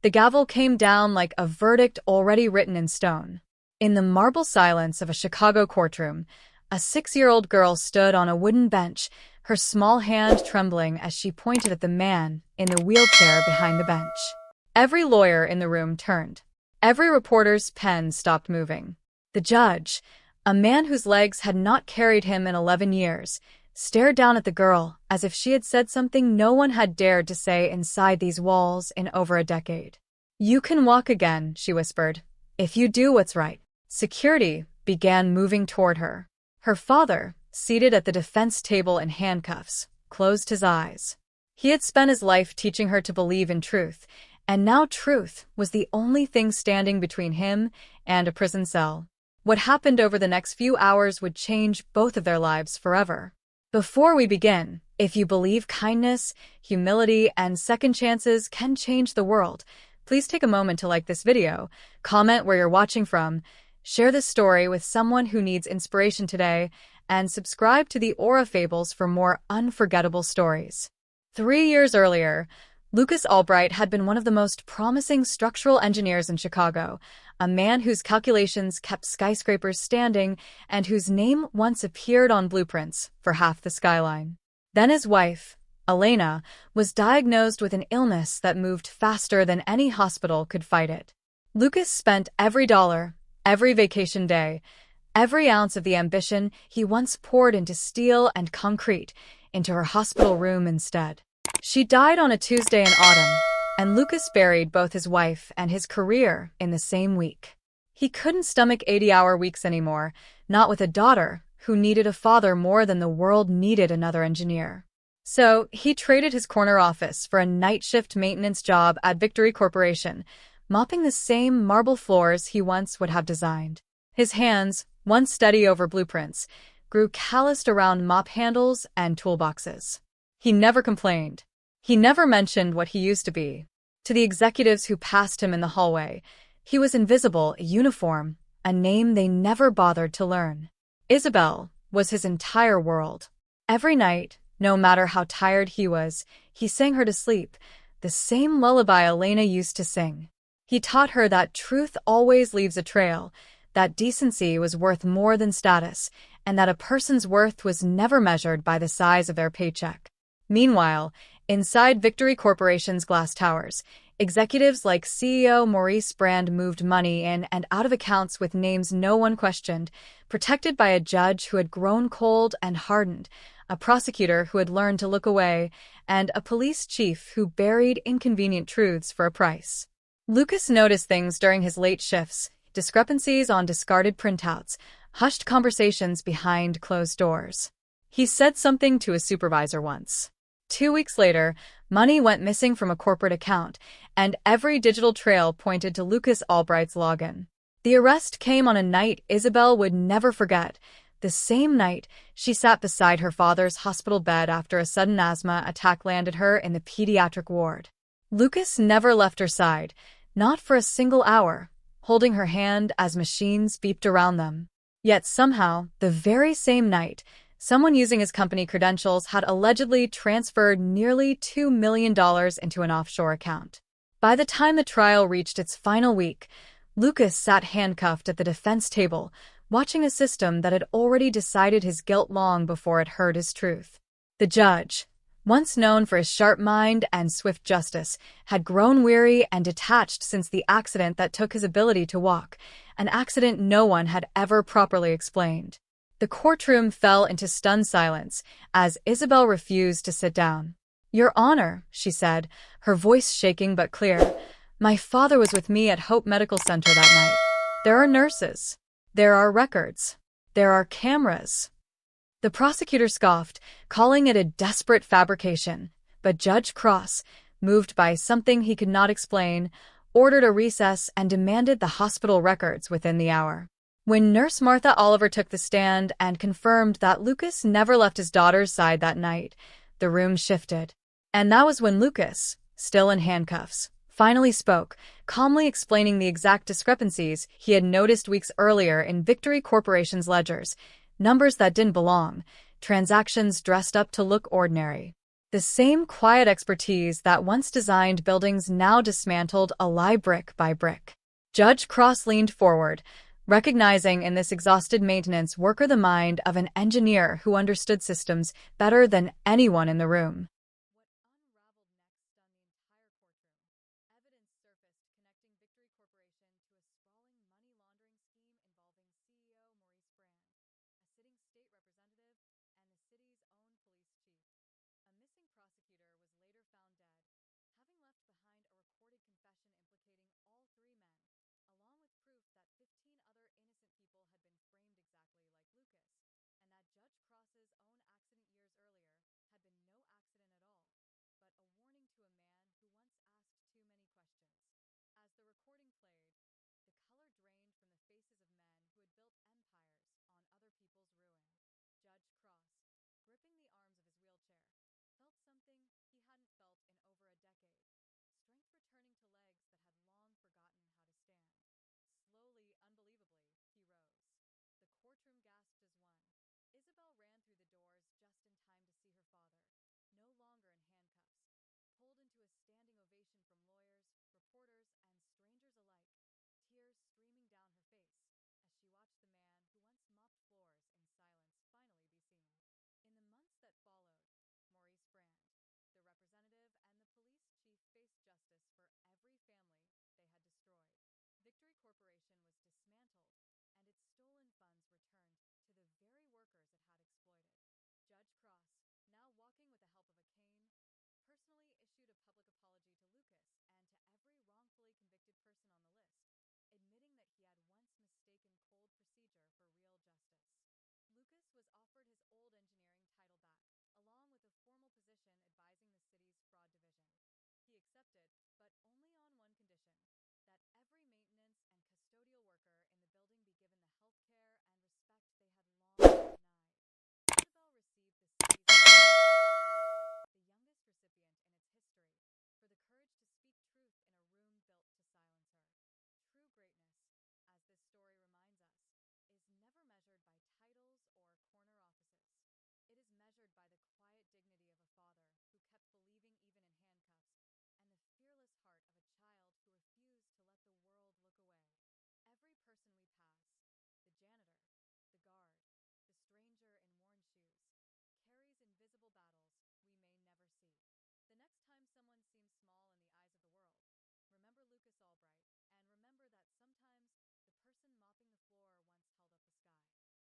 The gavel came down like a verdict already written in stone. In the marble silence of a Chicago courtroom, a 6-year-old girl stood on a wooden bench, her small hand trembling as she pointed at the man in the wheelchair behind the bench. Every lawyer in the room turned. Every reporter's pen stopped moving. The judge, a man whose legs had not carried him in 11 years, stared down at the girl as if she had said something no one had dared to say inside these walls in over a decade. "You can walk again," she whispered, "if you do what's right." Security began moving toward her. Her father, seated at the defense table in handcuffs, closed his eyes. He had spent his life teaching her to believe in truth, and now truth was the only thing standing between him and a prison cell. What happened over the next few hours would change both of their lives forever. Before we begin, if you believe kindness, humility, and second chances can change the world, please take a moment to like this video, comment where you're watching from, share this story with someone who needs inspiration today, and subscribe to the Aura Fables for more unforgettable stories. 3 years earlier, Lucas Albright had been one of the most promising structural engineers in Chicago, a man whose calculations kept skyscrapers standing and whose name once appeared on blueprints for half the skyline. Then his wife, Elena, was diagnosed with an illness that moved faster than any hospital could fight it. Lucas spent every dollar, every vacation day, every ounce of the ambition he once poured into steel and concrete into her hospital room instead. She died on a Tuesday in autumn, and Lucas buried both his wife and his career in the same week. He couldn't stomach 80-hour weeks anymore, not with a daughter who needed a father more than the world needed another engineer. So he traded his corner office for a night shift maintenance job at Victory Corporation, mopping the same marble floors he once would have designed. His hands, once steady over blueprints, grew calloused around mop handles and toolboxes. He never complained. He never mentioned what he used to be. To the executives who passed him in the hallway, he was invisible, a uniform, a name they never bothered to learn. Isabel was his entire world. Every night, no matter how tired he was, he sang her to sleep, the same lullaby Elena used to sing. He taught her that truth always leaves a trail, that decency was worth more than status, and that a person's worth was never measured by the size of their paycheck. Meanwhile, inside Victory Corporation's glass towers, executives like CEO Maurice Brand moved money in and out of accounts with names no one questioned, protected by a judge who had grown cold and hardened, a prosecutor who had learned to look away, and a police chief who buried inconvenient truths for a price. Lucas noticed things during his late shifts, discrepancies on discarded printouts, hushed conversations behind closed doors. He said something to a supervisor once. 2 weeks later, money went missing from a corporate account, and every digital trail pointed to Lucas Albright's login. The arrest came on a night Isabel would never forget. The same night, she sat beside her father's hospital bed after a sudden asthma attack landed her in the pediatric ward. Lucas never left her side, not for a single hour, holding her hand as machines beeped around them. Yet somehow, the very same night, someone using his company credentials had allegedly transferred nearly $2 million into an offshore account. By the time the trial reached its final week, Lucas sat handcuffed at the defense table, watching a system that had already decided his guilt long before it heard his truth. The judge, once known for his sharp mind and swift justice, had grown weary and detached since the accident that took his ability to walk, an accident no one had ever properly explained. The courtroom fell into stunned silence as Isabel refused to sit down. "Your Honor," she said, her voice shaking but clear, "my father was with me at Hope Medical Center that night. There are nurses. There are records. There are cameras." The prosecutor scoffed, calling it a desperate fabrication, but Judge Cross, moved by something he could not explain, ordered a recess and demanded the hospital records within the hour. When Nurse Martha Oliver took the stand and confirmed that Lucas never left his daughter's side that night, the room shifted. And that was when Lucas, still in handcuffs, finally spoke, calmly explaining the exact discrepancies he had noticed weeks earlier in Victory Corporation's ledgers, numbers that didn't belong, transactions dressed up to look ordinary. The same quiet expertise that once designed buildings now dismantled a lie brick by brick. Judge Cross leaned forward, recognizing in this exhausted maintenance worker the mind of an engineer who understood systems better than anyone in the room. What unraveled next stunned the entire courtroom. Evidence surfaced connecting Victory Corporation to a sprawling money laundering scheme involving CEO Maurice Brand, a sitting state representative, and the city's own police chief. A missing prosecutor was later found dead, having left behind a recorded confession implicating all three men, along with proof that 15 other innocent people had been framed exactly like Lucas, and that Judge Cross's own accident years earlier had been no accident at all, but a warning to a man who once asked too many questions. As the recording played, the color drained from the faces of men who had built empires on other people's ruin. Judge Cross, gripping the arms of his wheelchair, felt something he hadn't felt in over a decade. Strength returning to legs that had long forgotten how to stand. Slowly, unbelievably, he rose. The courtroom gasped as one. Isabel ran through the doors just in time to see her father, no longer in handcuffs, pulled into a standing ovation from lawyers, reporters, and strangers alike, tears streaming down her face as she watched the man who once mopped floors in silence finally be seen. In the months that followed, Maurice Brand, the representative, and the police chief faced justice for every family they had destroyed. Victory Corporation was dismantled, and its stolen funds returned to the very workers it had exploited. Judge Cross, now walking with the help of a cane, personally issued a public apology to Lucas and to every wrongfully convicted person on the list, admitting that he had once mistaken cold procedure for real justice. Lucas was offered his old engineering title back, along with a formal position advising the city's fraud division. He accepted, but only on one condition: that every maintenance and custodial worker in the building be given the health care and respect they had long been denied. Isabel received the city's the youngest recipient in its history, for the courage to speak truth in a room built to silence her. True greatness, as this story reminds us, is never measured by titles or corner offices. It is measured by the quiet dignity of a father who kept believing even in handcuffs, and the fearless heart of a child who refused to let the world look away. Every person we pass,